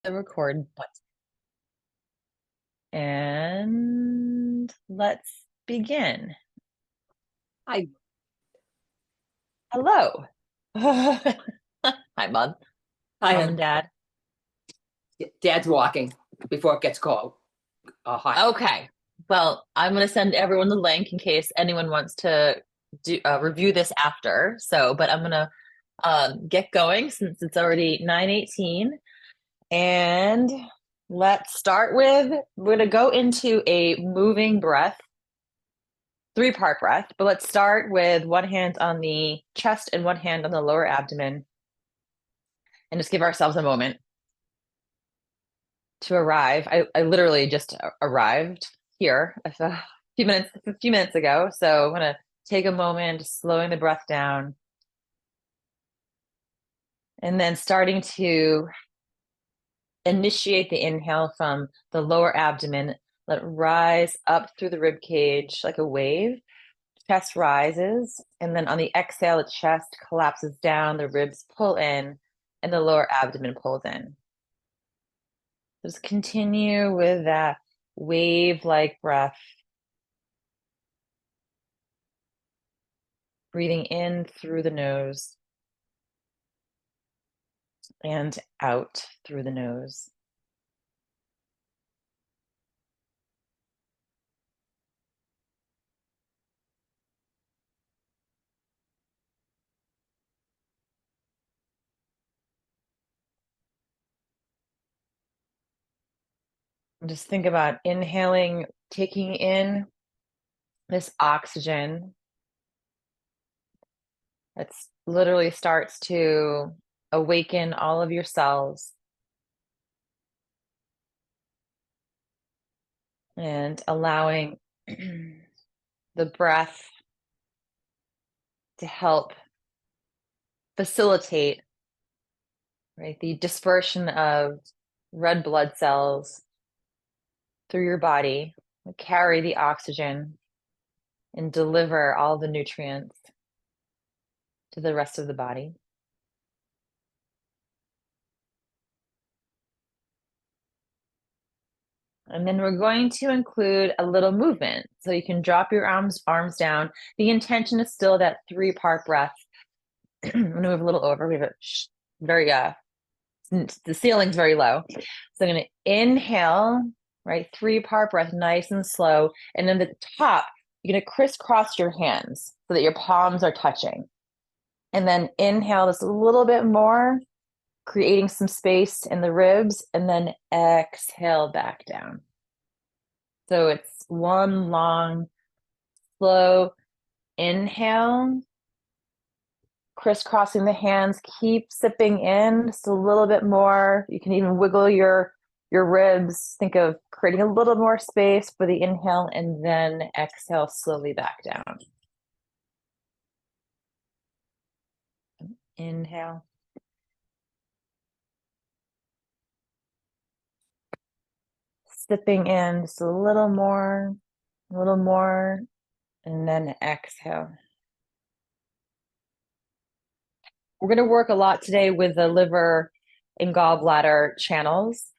the record button. And let's begin. Hi. Hello. Hi, Mom. Mom and Hi. Dad. Dad's walking before it gets cold. Hot. Okay. Well, I'm going to send everyone the link in case anyone wants to do review this after. But I'm going to get going since it's already 9:18. And let's start with, we're going to go into a moving breath, three-part breath, but let's start with one hand on the chest and one hand on the lower abdomen and just give ourselves a moment to arrive. I literally just arrived here a few minutes ago. So I'm gonna take a moment, slowing the breath down, and then starting to initiate the inhale from the lower abdomen. Let it rise up through the rib cage like a wave. Chest rises, and then on the exhale, the chest collapses down, the ribs pull in, and the lower abdomen pulls in. Just continue with that wave-like breath, breathing in through the nose and out through the nose. Just think about inhaling, taking in this oxygen that literally starts to awaken all of your cells and allowing the breath to help facilitate, right, the dispersion of red blood cells through your body, carry the oxygen and deliver all the nutrients to the rest of the body. And then we're going to include a little movement. So you can drop your arms down. The intention is still that three-part breath. I'm gonna move a little over. We have a very the ceiling's very low. So I'm gonna inhale, right? Three-part breath, nice and slow. And then the top, you're gonna crisscross your hands so that your palms are touching. And then inhale just a little bit more, creating some space in the ribs, and then exhale back down. So it's one long, slow inhale, crisscrossing the hands, keep sipping in just a little bit more. You can even wiggle your ribs. Think of creating a little more space for the inhale, and then exhale slowly back down. Inhale. Sipping in just a little more, and then exhale. We're going to work a lot today with the liver and gallbladder channels.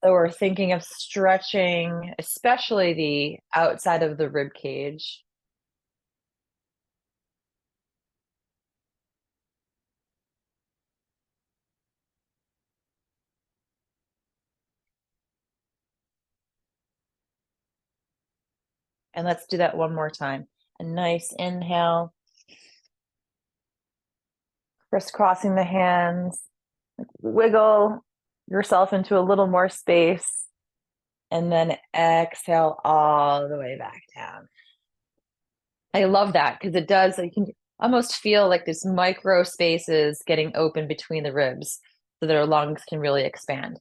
So we're thinking of stretching, especially the outside of the rib cage. And let's do that one more time. A nice inhale, crisscrossing the hands, wiggle yourself into a little more space, and then exhale all the way back down. I love that because it does, you can almost feel like this micro spaces getting open between the ribs so that our lungs can really expand.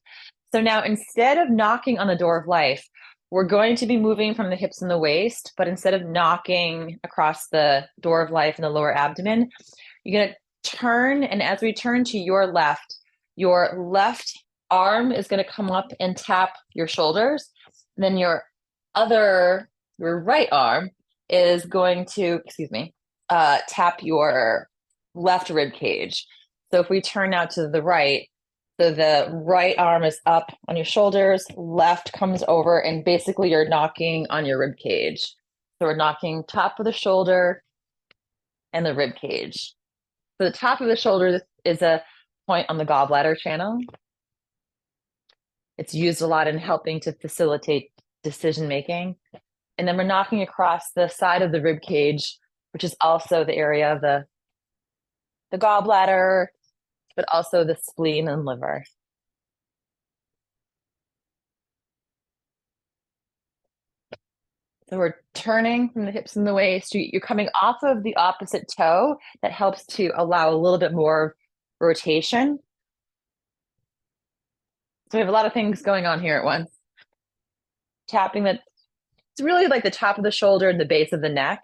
So now instead of knocking on the door of life, we're going to be moving from the hips and the waist, but instead of knocking across the door of life in the lower abdomen, you're going to turn. And as we turn to your left arm is going to come up and tap your shoulders. And then your right arm is going to, excuse me, tap your left rib cage. So if we turn now to the right, so the right arm is up on your shoulders, left comes over, and basically you're knocking on your rib cage. So we're knocking top of the shoulder and the rib cage. So the top of the shoulder is a point on the gallbladder channel. It's used a lot in helping to facilitate decision making. And then we're knocking across the side of the rib cage, which is also the area of the gallbladder, but also the spleen and liver. So we're turning from the hips and the waist. You're coming off of the opposite toe. That helps to allow a little bit more rotation. So we have a lot of things going on here at once. Tapping that, it's really like the top of the shoulder and the base of the neck.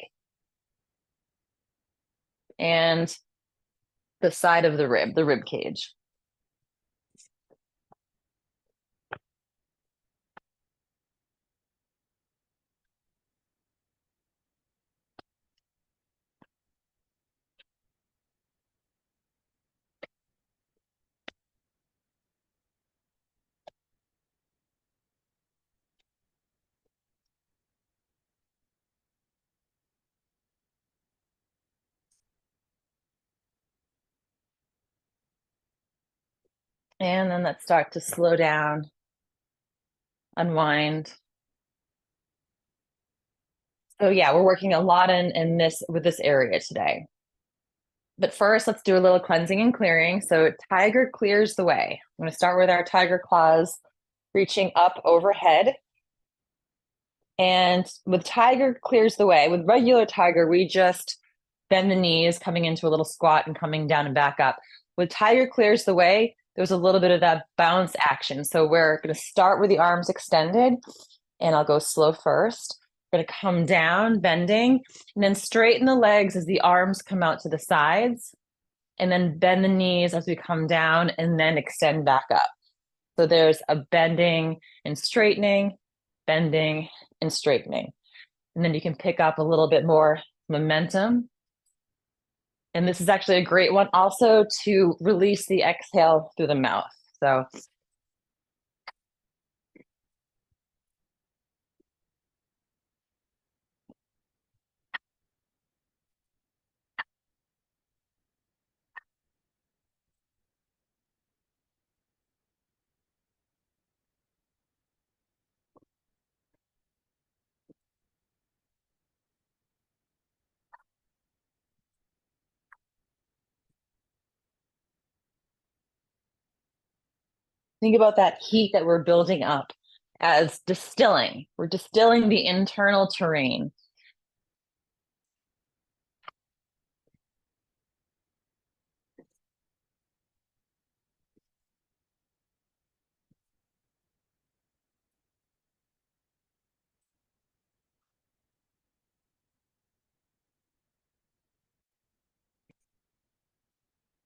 And the side of the rib cage. And then let's start to slow down, unwind. So yeah, we're working a lot with this area today. But first, let's do a little cleansing and clearing. So tiger clears the way. I'm going to start with our tiger claws, reaching up overhead. And with tiger clears the way, with regular tiger, we just bend the knees, coming into a little squat and coming down and back up. With tiger clears the way, there's a little bit of that bounce action. So we're going to start with the arms extended, and I'll go slow first. We're going to come down, bending, and then straighten the legs as the arms come out to the sides, and then bend the knees as we come down, and then extend back up. So there's a bending and straightening, bending and straightening. And then you can pick up a little bit more momentum. And this is actually a great one also to release the exhale through the mouth. So think about that heat that we're building up as distilling. We're distilling the internal terrain.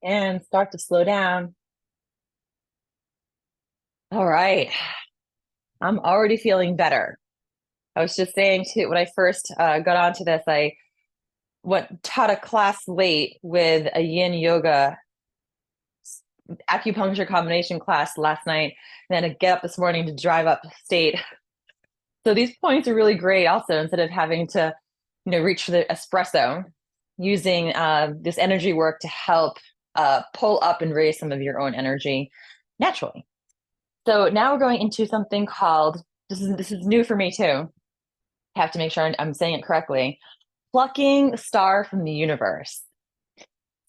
And start to slow down. All right. I'm already feeling better. I was just saying too, when I first got onto this, I taught a class late with a yin yoga acupuncture combination class last night, and then I get up this morning to drive up state. So these points are really great also, instead of having to, reach for the espresso, using this energy work to help pull up and raise some of your own energy naturally. So now we're going into something called, this is new for me too. I have to make sure I'm saying it correctly. Plucking a star from the universe.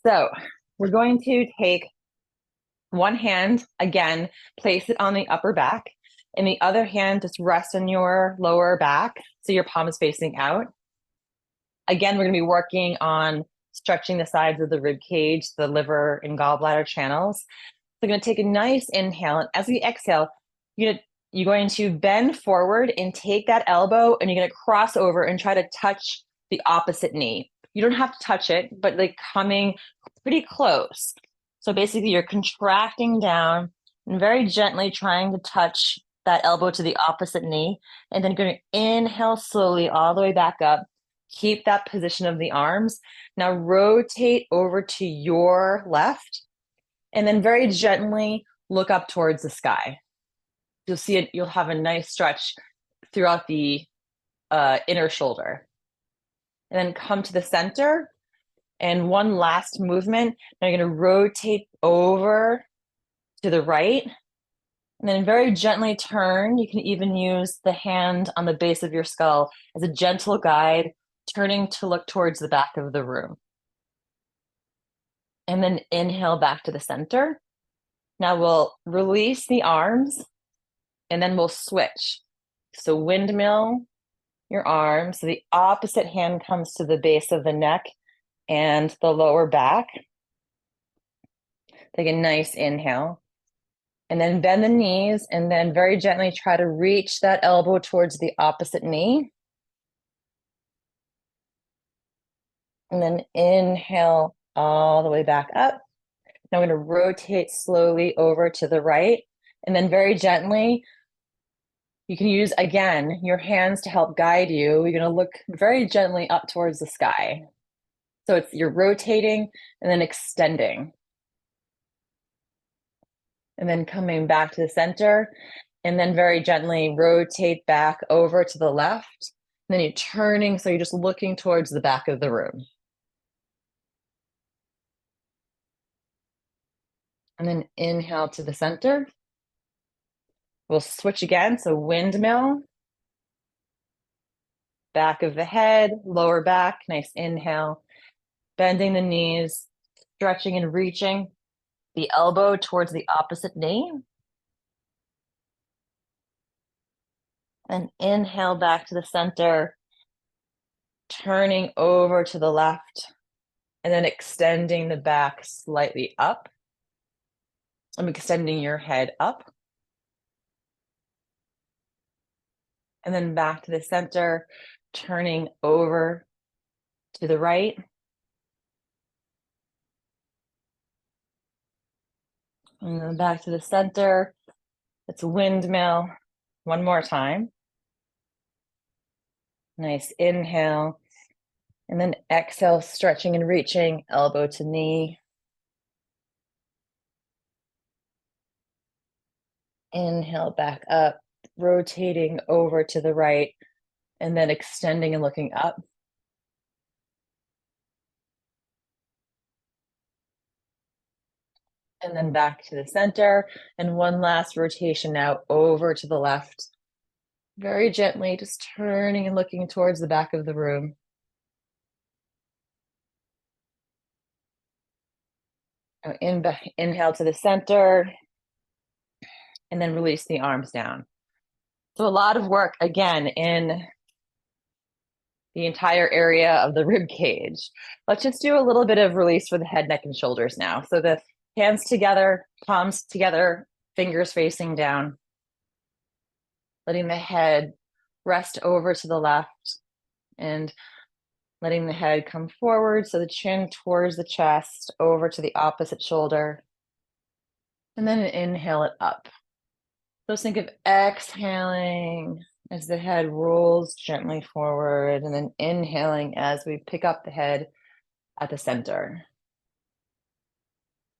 So we're going to take one hand, again, place it on the upper back, and the other hand just rest on your lower back so your palm is facing out. Again, we're going to be working on stretching the sides of the rib cage, the liver and gallbladder channels. So we're going to take a nice inhale, and as we exhale, you're going to bend forward and take that elbow, and you're going to cross over and try to touch the opposite knee. You don't have to touch it, but like coming pretty close. So basically you're contracting down and very gently trying to touch that elbow to the opposite knee, and then going to inhale slowly all the way back up, Keep that position of the arms. Now rotate over to your left and then very gently look up towards the sky. You'll see it, you'll have a nice stretch throughout the inner shoulder. And then come to the center and one last movement. Now you're going to rotate over to the right and then very gently turn. You can even use the hand on the base of your skull as a gentle guide, turning to look towards the back of the room. And then inhale back to the center. Now we'll release the arms and then we'll switch. So windmill your arms. So the opposite hand comes to the base of the neck and the lower back. Take a nice inhale. And then bend the knees and then very gently try to reach that elbow towards the opposite knee. And then inhale all the way back up. Now I'm going to rotate slowly over to the right. And then very gently, you can use, again, your hands to help guide you. You're going to look very gently up towards the sky. So you're rotating and then extending. And then coming back to the center. And then very gently rotate back over to the left. And then you're turning, so you're just looking towards the back of the room. And then inhale to the center. We'll switch again, so windmill. Back of the head, lower back, nice inhale. Bending the knees, stretching and reaching the elbow towards the opposite knee. And inhale back to the center, turning over to the left, and then extending the back slightly up. I'm extending your head up. And then back to the center, turning over to the right. And then back to the center. It's windmill. One more time. Nice inhale. And then exhale, stretching and reaching, elbow to knee. Inhale back up, rotating over to the right, and then extending and looking up. And then back to the center. And one last rotation now over to the left. Very gently, just turning and looking towards the back of the room. Now inhale to the center, and then release the arms down. So a lot of work, again, in the entire area of the rib cage. Let's just do a little bit of release for the head, neck, and shoulders now. So the hands together, palms together, fingers facing down. Letting the head rest over to the left and letting the head come forward. So the chin towards the chest, over to the opposite shoulder. And then inhale it up. So think of exhaling as the head rolls gently forward, and then inhaling as we pick up the head at the center.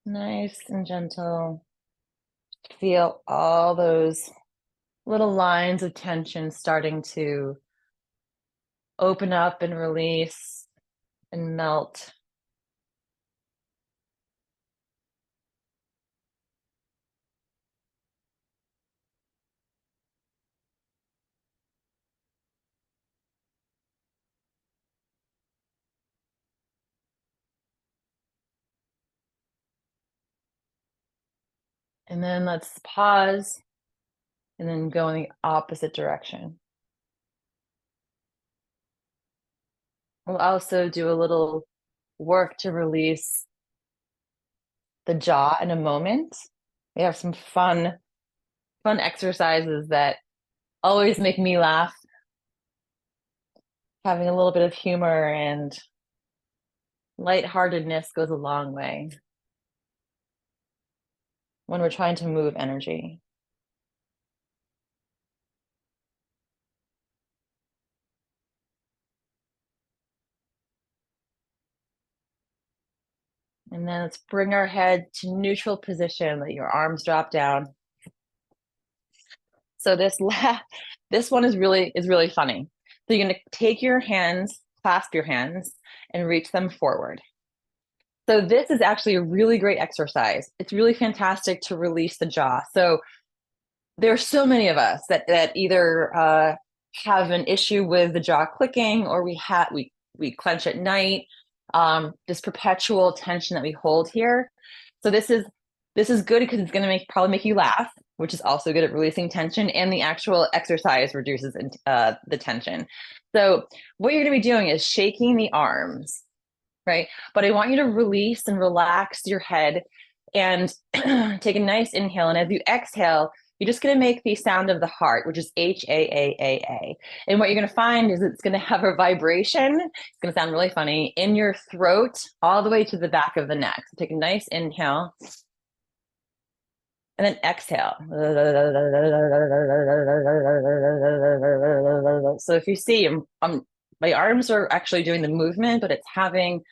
Nice and gentle. Feel all those little lines of tension starting to open up and release and melt. And then let's pause and then go in the opposite direction. We'll also do a little work to release the jaw in a moment. We have some fun exercises that always make me laugh. Having a little bit of humor and lightheartedness goes a long way when we're trying to move energy. And then let's bring our head to neutral position. Let your arms drop down. So this one is really funny. So you're gonna take your hands, clasp your hands, and reach them forward. So this is actually a really great exercise. It's really fantastic to release the jaw. So there's so many of us that either have an issue with the jaw clicking, or we clench at night. This perpetual tension that we hold here. So this is good because it's going to probably make you laugh, which is also good at releasing tension, and the actual exercise reduces the tension. So what you're going to be doing is shaking the arms, right? But I want you to release and relax your head and take a nice inhale. And as you exhale, you're just going to make the sound of the heart, which is H-A-A-A-A. And what you're going to find is it's going to have a vibration. It's going to sound really funny in your throat, all the way to the back of the neck. So take a nice inhale. And then exhale. So if you see, my arms are actually doing the movement, but it's having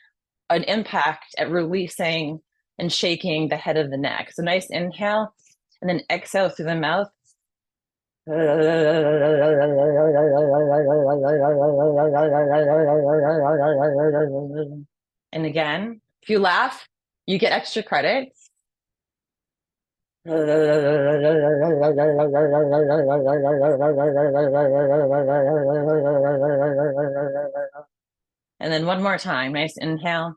an impact at releasing and shaking the head of the neck. So nice inhale, and then exhale through the mouth. And again, if you laugh, you get extra credit. And then one more time, nice inhale.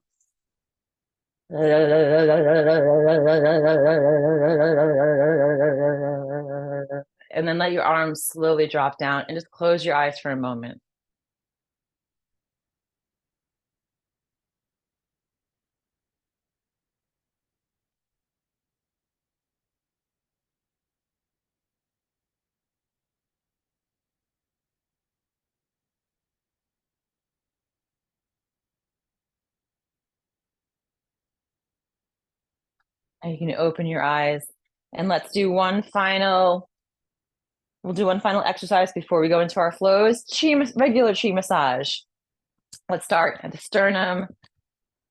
And then let your arms slowly drop down and just close your eyes for a moment. And you can open your eyes, and we'll do one final exercise before we go into our flows. Regular chi massage. Let's start at the sternum,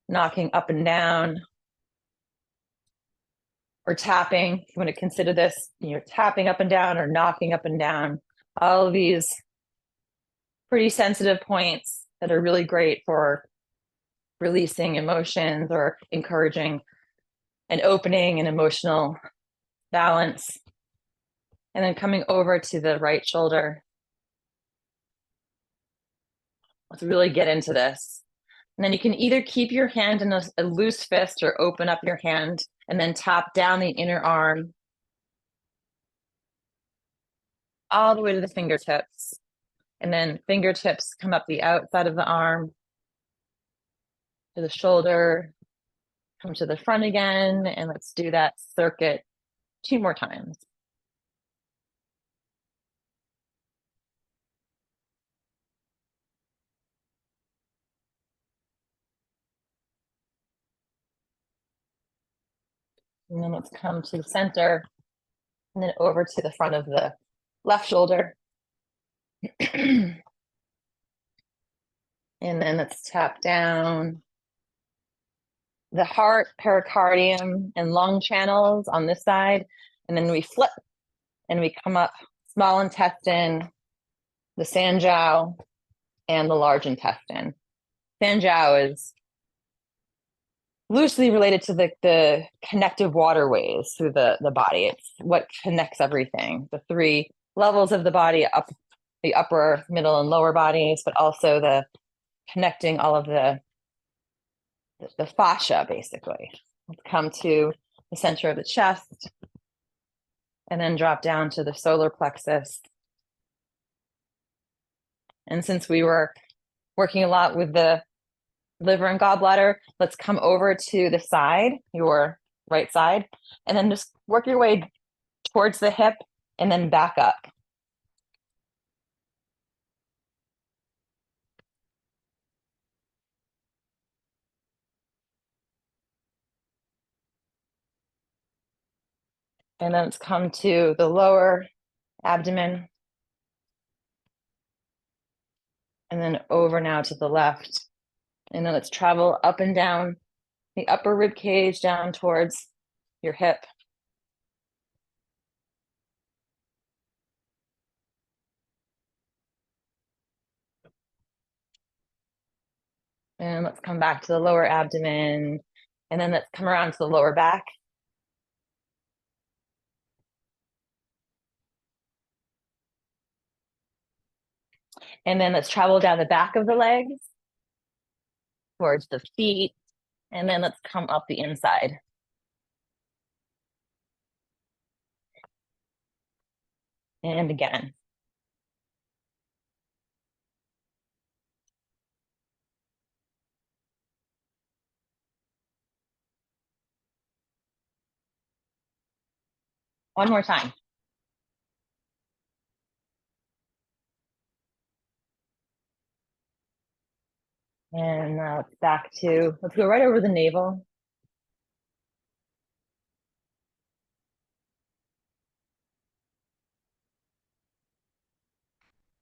knocking up and down, or tapping. If you want to consider this, you're tapping up and down or knocking up and down. All of these pretty sensitive points that are really great for releasing emotions or encouraging and opening and emotional balance. And then coming over to the right shoulder. Let's really get into this. And then you can either keep your hand in a loose fist or open up your hand and then tap down the inner arm all the way to the fingertips. And then fingertips come up the outside of the arm to the shoulder, come to the front again, and let's do that circuit 2 more times. And then let's come to the center and then over to the front of the left shoulder. And then let's tap down the heart, pericardium, and lung channels on this side. And then we flip and we come up small intestine, the sanjiao, and the large intestine. Sanjiao is loosely related to the connective waterways through the body. It's what connects everything. The 3 levels of the body, the upper, middle, and lower bodies, but also the connecting all of the fascia, basically. Let's come to the center of the chest and then drop down to the solar plexus. And since we were working a lot with the liver and gallbladder, let's come over to the side, your right side, and then just work your way towards the hip and then back up. And then let's come to the lower abdomen. And then over now to the left. And then let's travel up and down the upper rib cage down towards your hip. And let's come back to the lower abdomen. And then let's come around to the lower back. And then let's travel down the back of the legs towards the feet. And then let's come up the inside. And again. One more time. And back to, let's go right over the navel.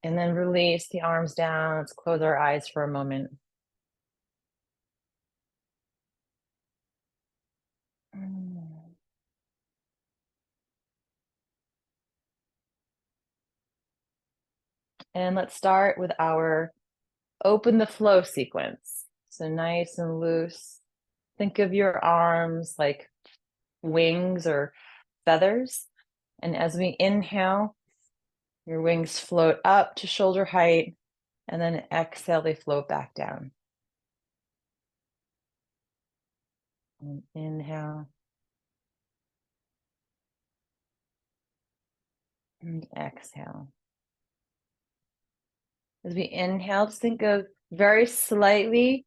And then release the arms down. Let's close our eyes for a moment. And let's start with our open the flow sequence. So nice and loose. Think of your arms like wings or feathers. And as we inhale, your wings float up to shoulder height. And then exhale, they float back down. And inhale. And exhale. As we inhale, just think of very slightly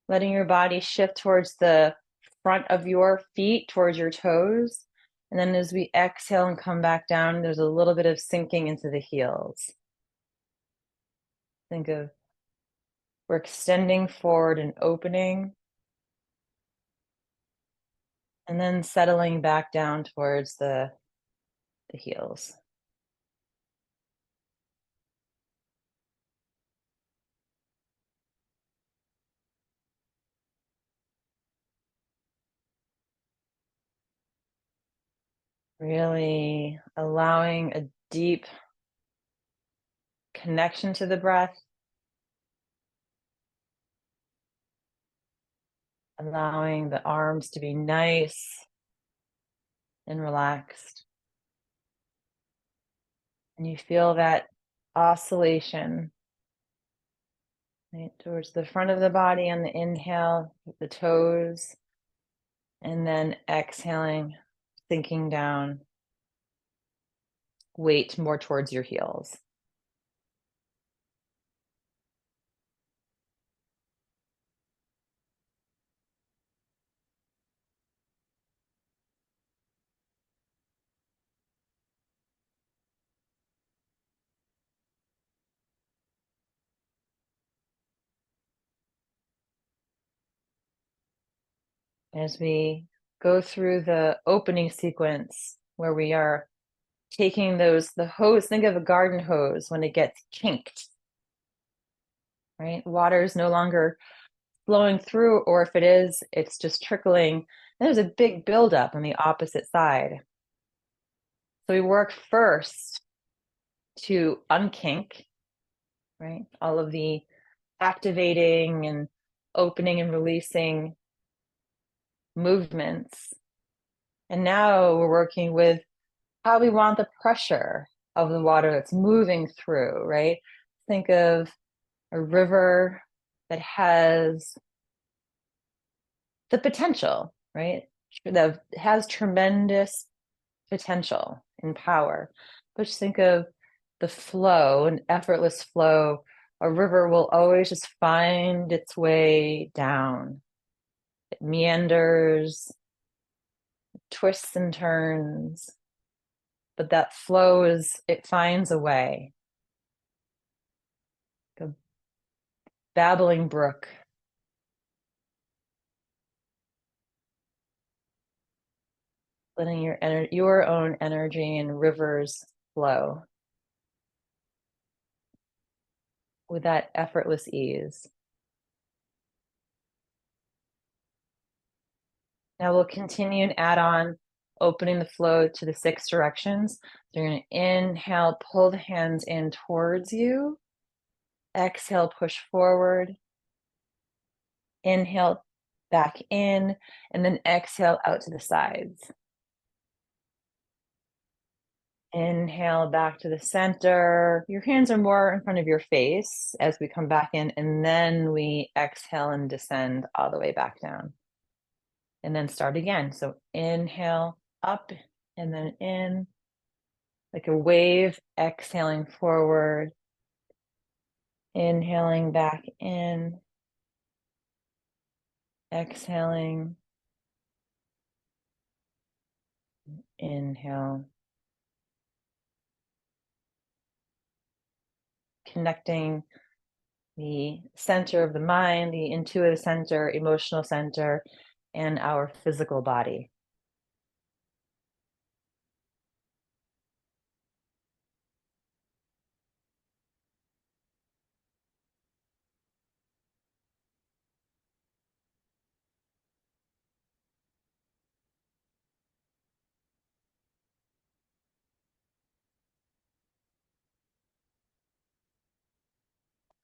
letting your body shift towards the front of your feet, towards your toes. And then as we exhale and come back down, there's a little bit of sinking into the heels. Think of we're extending forward and opening. And then settling back down towards the heels. Really allowing a deep connection to the breath. Allowing the arms to be nice and relaxed. And you feel that oscillation, right, towards the front of the body on the inhale, with the toes, and then exhaling, sinking down, weight more towards your heels. As we go through the opening sequence where we are taking the hose, think of a garden hose when it gets kinked, right? Water is no longer flowing through, or if it is, it's just trickling. And there's a big buildup on the opposite side. So we work first to unkink, right? All of the activating and opening and releasing movements. And now we're working with how we want the pressure of the water that's moving through, right? Think of a river that has the potential, right? That has tremendous potential and power. But just think of the flow, an effortless flow. A river will always just find its way down. It meanders, twists and turns, but that flow it finds a way. Like a babbling brook. Letting your own energy and rivers flow with that effortless ease. Now we'll continue and add on, opening the flow to the 6 directions. So you're going to inhale, pull the hands in towards you. Exhale, push forward. Inhale, back in, and then exhale out to the sides. Inhale back to the center. Your hands are more in front of your face as we come back in, and then we exhale and descend all the way back down. And then start again. So inhale up and then in, like a wave, exhaling forward, inhaling back in, exhaling, inhale, connecting the center of the mind, the intuitive center, emotional center, and our physical body.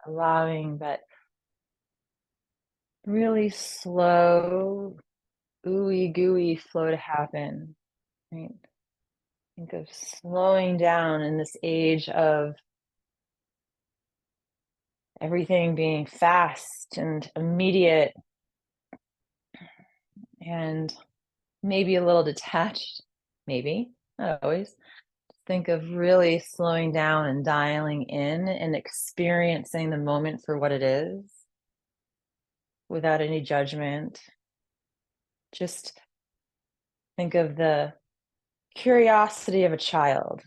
Allowing that really slow, ooey gooey flow to happen, right? Think of slowing down in this age of everything being fast and immediate and maybe a little detached, maybe, not always. Think of really slowing down and dialing in and experiencing the moment for what it is without any judgment. Just think of the curiosity of a child.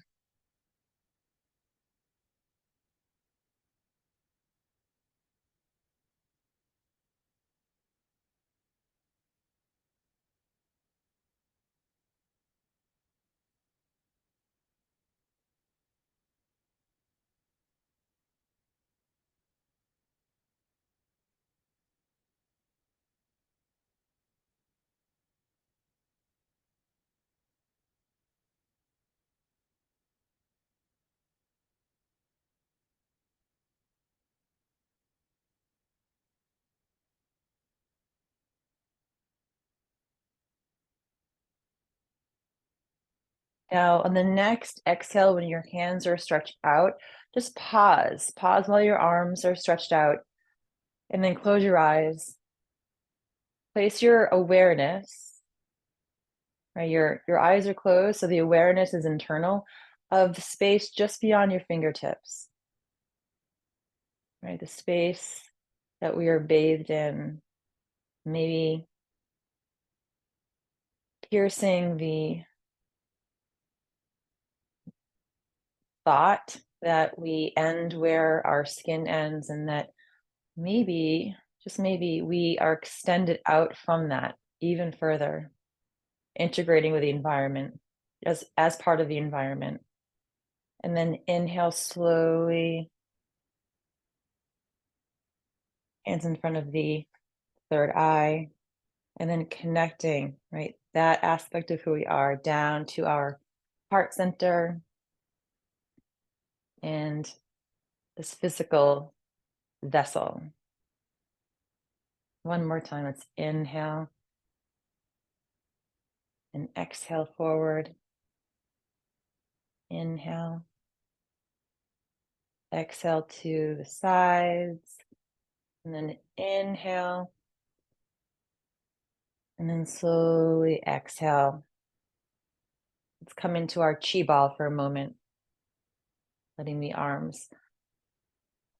Now, on the next exhale, when your hands are stretched out, just pause. Pause while your arms are stretched out, and then close your eyes. Place your awareness, right? Your eyes are closed, so the awareness is internal of the space just beyond your fingertips, right? The space that we are bathed in, maybe piercing the thought that we end where our skin ends, and that maybe, just maybe, we are extended out from that even further, integrating with the environment as part of the environment. And then inhale slowly, hands in front of the third eye, and then connecting, right? That aspect of who we are down to our heart center and this physical vessel. One more time, let's inhale and exhale forward. Inhale, exhale to the sides, and then inhale, and then slowly exhale. Let's come into our chi ball for a moment, letting the arms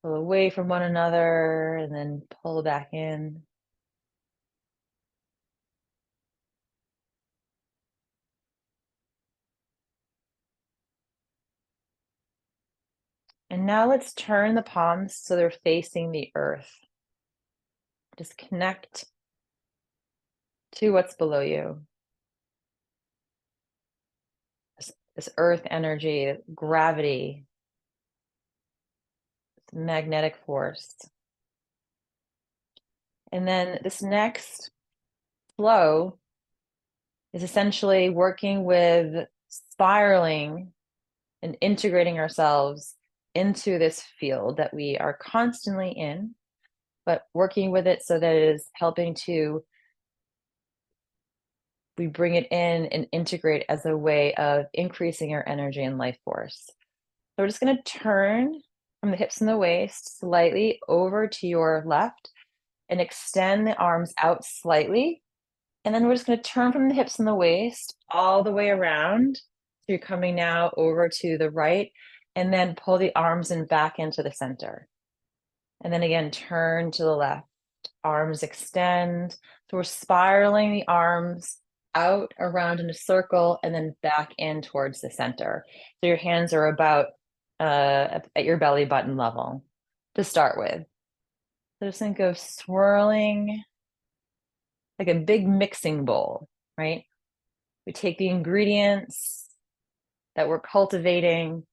pull away from one another and then pull back in. And now let's turn the palms so they're facing the earth. Just connect to what's below you. This earth energy, gravity, magnetic force. And then this next flow is essentially working with spiraling and integrating ourselves into this field that we are constantly in, but working with it so that it is helping to, we bring it in and integrate as a way of increasing our energy and life force. So we're just going to turn from the hips and the waist slightly over to your left and extend the arms out slightly. And then we're just going to turn from the hips and the waist all the way around. So you're coming now over to the right, and then pull the arms and back into the center. And then again, turn to the left, arms extend. So we're spiraling the arms out around in a circle and then back in towards the center. So your hands are about at your belly button level to start with. So just think of swirling like a big mixing bowl, right? We take the ingredients that we're cultivating,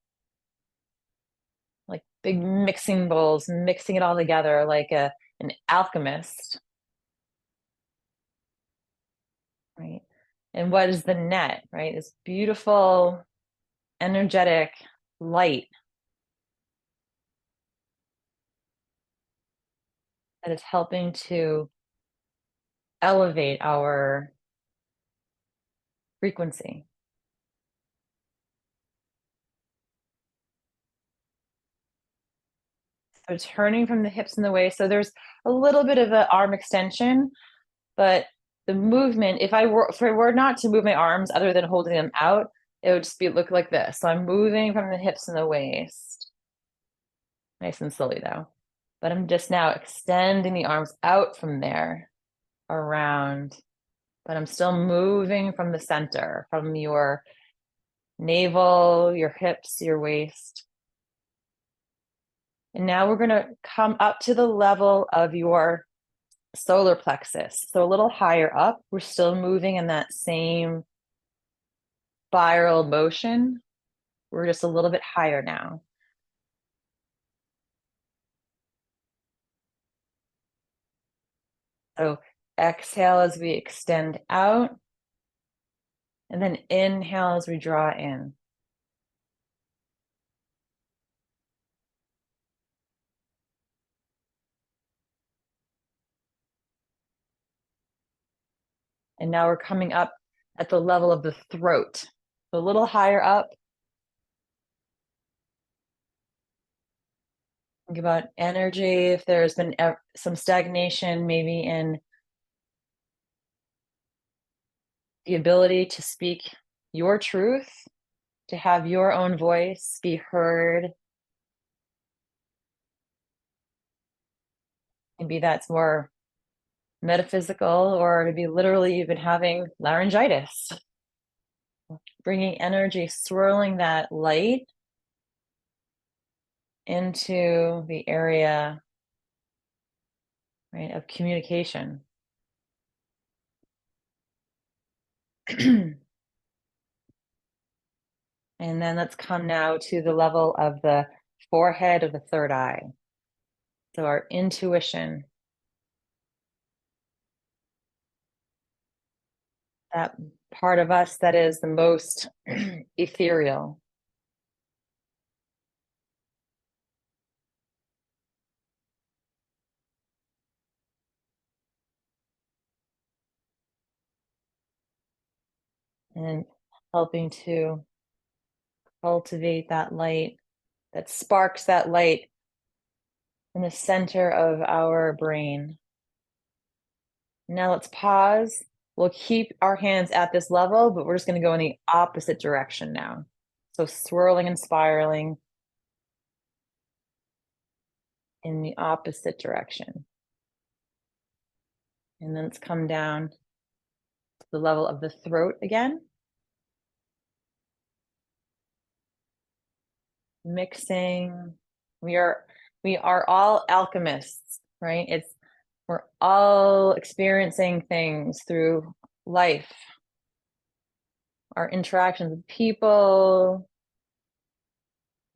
like big mixing bowls, mixing it all together like an alchemist, right? And what is the net, right? This beautiful, energetic light that is helping to elevate our frequency. So turning from the hips and the waist. So there's a little bit of an arm extension, but the movement, if I were not to move my arms other than holding them out, it would just look like this. So I'm moving from the hips and the waist. Nice and slowly though. But I'm just now extending the arms out from there around, but I'm still moving from the center, from your navel, your hips, your waist. And now we're going to come up to the level of your solar plexus. So a little higher up, we're still moving in that same spiral motion. We're just a little bit higher now. So exhale as we extend out, and then inhale as we draw in. And now we're coming up at the level of the throat. So a little higher up. Think about energy. If there's been some stagnation, maybe in the ability to speak your truth, to have your own voice be heard. Maybe that's more metaphysical, or to be literally even having laryngitis. Bringing energy, swirling that light into the area, right, of communication. And then let's come now to the level of the forehead of the third eye. So our intuition, that part of us that is the most ethereal. And helping to cultivate that light, that sparks that light in the center of our brain. Now let's pause. We'll keep our hands at this level, but we're just going to go in the opposite direction now. So swirling and spiraling in the opposite direction. And then let's come down to the level of the throat again. Mixing. We are all alchemists, right? We're all experiencing things through life, our interactions with people,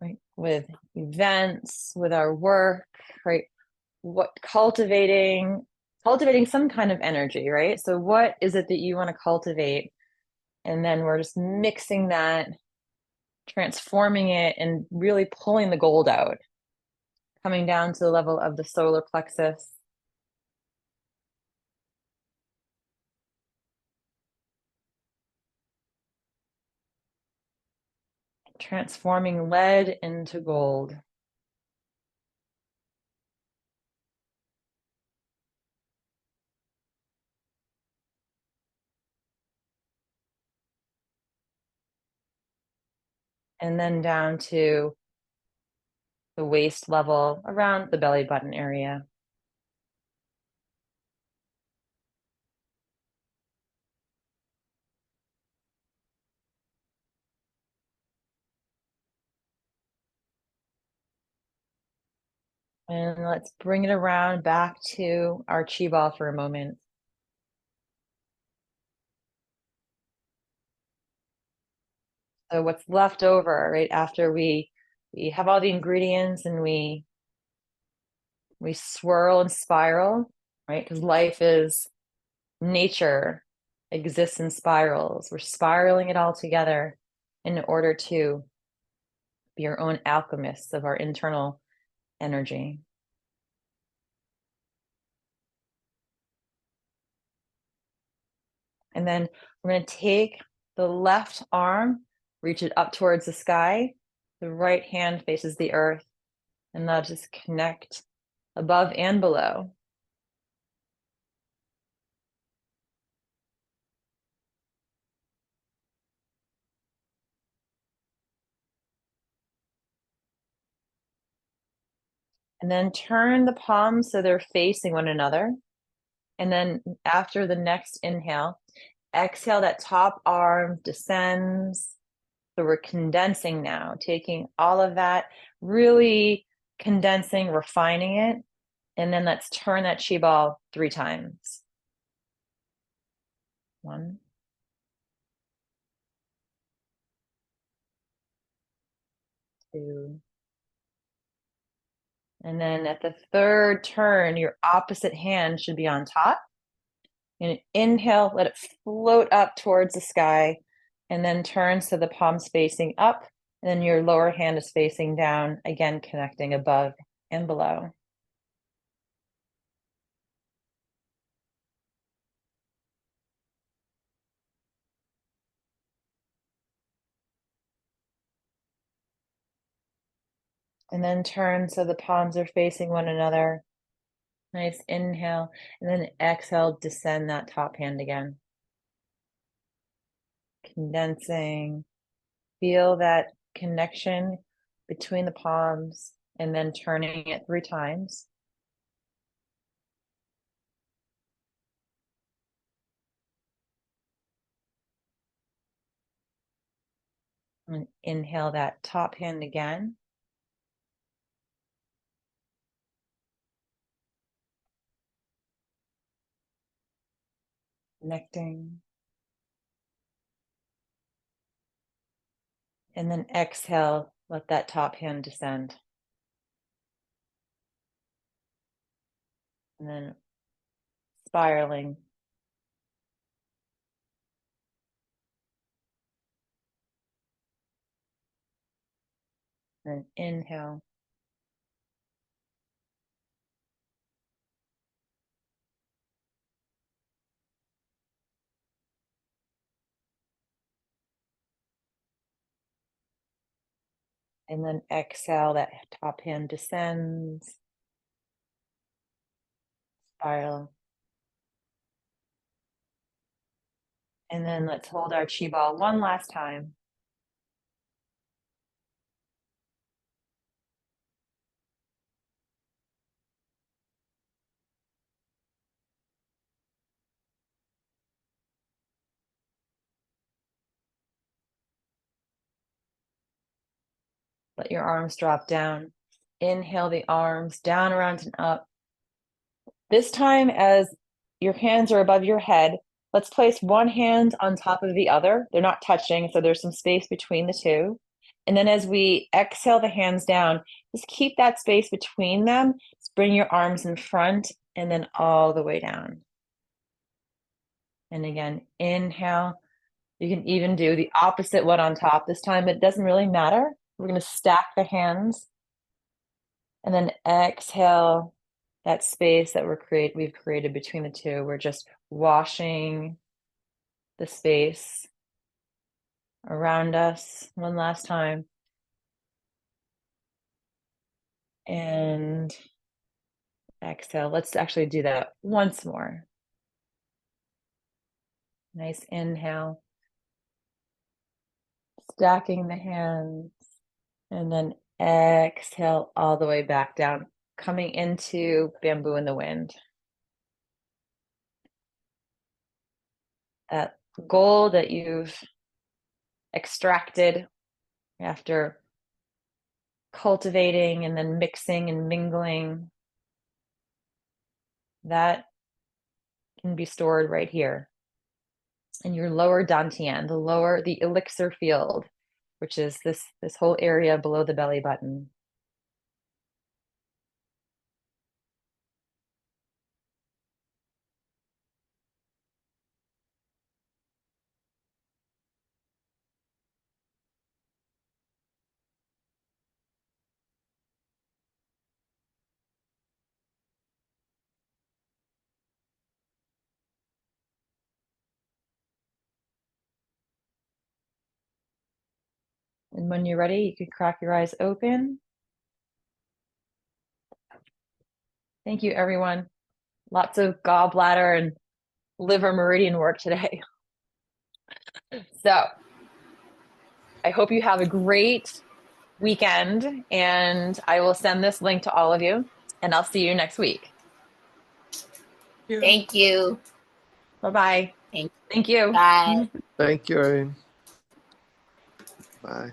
right? With events, with our work, right? What cultivating some kind of energy, right? So what is it that you want to cultivate And then we're just mixing that, transforming it, and really pulling the gold out, coming down to the level of the solar plexus. Transforming lead into gold. And then down to the waist level around the belly button area. And let's bring it around back to our chi ball for a moment. So what's left over, right after we have all the ingredients and we swirl and spiral, right? Because life is nature, exists in spirals. We're spiraling it all together in order to be our own alchemists of our internal energy. And then we're going to take the left arm, reach it up towards the sky. The right hand faces the earth, and they'll just connect above and below. And then turn the palms so they're facing one another. And then after the next inhale, exhale, that top arm descends. So we're condensing now, taking all of that, really condensing, refining it. And then let's turn that chi ball 3 times. 1, 2. And then at the third turn, your opposite hand should be on top. And inhale, let it float up towards the sky, and then turn so the palms facing up, and then your lower hand is facing down, again connecting above and below. And then turn so the palms are facing one another. Nice inhale, and then exhale, descend that top hand again. Condensing. Feel that connection between the palms, and then turning it 3 times. And inhale that top hand again. Connecting. And then exhale, let that top hand descend. And then spiraling. And inhale. And then exhale, that top hand descends. Spiral. And then let's hold our chi ball one last time. Let your arms drop down. Inhale the arms down, around, and up. This time, as your hands are above your head, let's place one hand on top of the other. They're not touching, so there's some space between the two. And then as we exhale the hands down, just keep that space between them. Just bring your arms in front and then all the way down. And again, inhale. You can even do the opposite one on top. This time it doesn't really matter. We're going to stack the hands and then exhale that space that we've created between the two. We're just washing the space around us one last time. And exhale. Let's actually do that once more. Nice inhale. Stacking the hands. And then exhale all the way back down, coming into bamboo in the wind. That gold that you've extracted after cultivating and then mixing and mingling, that can be stored right here in your lower dantian, the elixir field, which is this whole area below the belly button. And when you're ready, you can crack your eyes open. Thank you, everyone. Lots of gallbladder and liver meridian work today. So I hope you have a great weekend, and I will send this link to all of you, and I'll see you next week. Thank you. Bye-bye. Thank Thank you. Bye. Thank you, Erin. Bye.